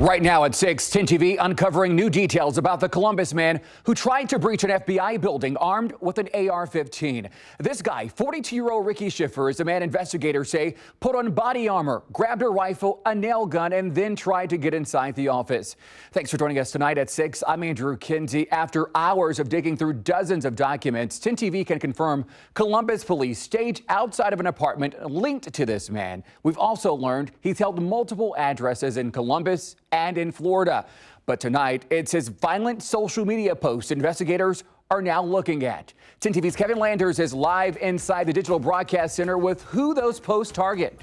Right now at 6, 10 TV uncovering new details about the Columbus man who tried to breach an FBI building armed with an AR-15. This guy, 42-year-old Ricky Schiffer, is the man investigators say put on body armor, grabbed a rifle, a nail gun, and then tried to get inside the office. Thanks for joining us tonight at 6. I'm Andrew Kinsey. After hours of digging through dozens of documents, 10 TV can confirm Columbus police staged outside of an apartment linked to this man. We've also learned he's held multiple addresses in Columbus and in Florida. But tonight, it's his violent social media posts investigators are now looking at. 10 TV's Kevin Landers is live inside the Digital Broadcast Center with who those posts target.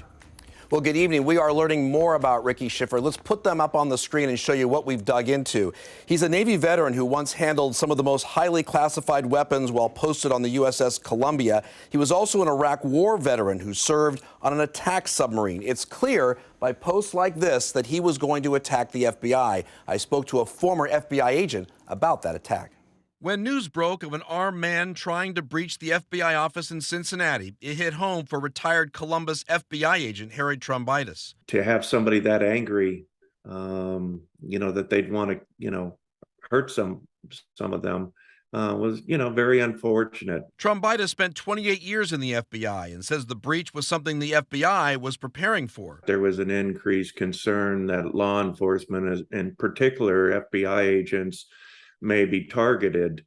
Well, good evening. We are learning more about Ricky Schiffer. Let's put them up on the screen and show you what we've dug into. He's a Navy veteran who once handled some of the most highly classified weapons while posted on the USS Columbia. He was also an Iraq War veteran who served on an attack submarine. It's clear by posts like this that he was going to attack the FBI. I spoke to a former FBI agent about that attack. When news broke of an armed man trying to breach the FBI office in Cincinnati, it hit home for retired Columbus FBI agent Harry Trombitas. To have somebody that angry, that they'd want to, hurt some of them was, very unfortunate. Trombitas spent 28 years in the FBI and says the breach was something the FBI was preparing for. There was an increased concern that law enforcement, in particular FBI agents, may be targeted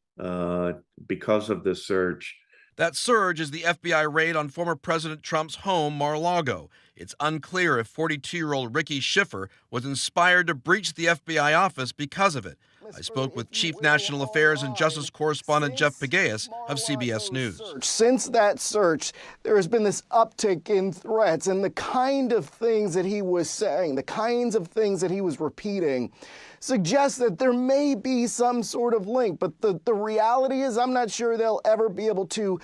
because of this surge. That surge is the FBI raid on former President Trump's home, Mar-a-Lago. It's unclear if 42-year-old Ricky Schiffer was inspired to breach the FBI office because of it. I spoke with Chief National Affairs and Justice Correspondent Jeff Pegues of CBS News. Since that search, there has been this uptick in threats, and the kind of things that he was saying, the kinds of things that he was repeating, suggests that there may be some sort of link. But the reality is I'm not sure they'll ever be able to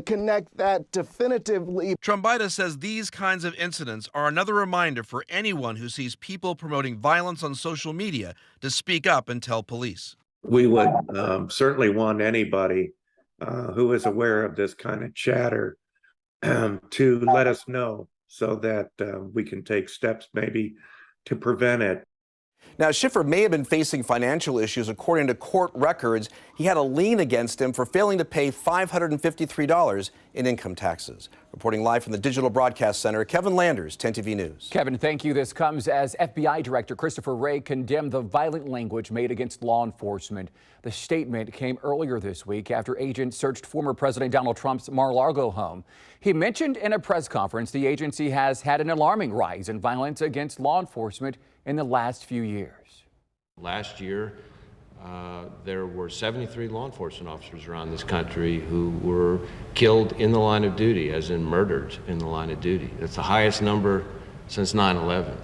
connect that definitively. Trombitas says these kinds of incidents are another reminder for anyone who sees people promoting violence on social media to speak up and tell police. We would certainly want anybody who is aware of this kind of chatter to let us know so that we can take steps maybe to prevent it. Now, Schiffer may have been facing financial issues. According to court records, he had a lien against him for failing to pay $553 in income taxes. Reporting live from the Digital Broadcast Center, Kevin Landers, 10 TV News. Kevin, thank you. This comes as FBI Director Christopher Wray condemned the violent language made against law enforcement. The statement came earlier this week after agents searched former President Donald Trump's Mar-a-Lago home. He mentioned in a press conference the agency has had an alarming rise in violence against law enforcement in the last few years. Last year, there were 73 law enforcement officers around this country who were killed in the line of duty, as in murdered in the line of duty. That's the highest number since 9/11.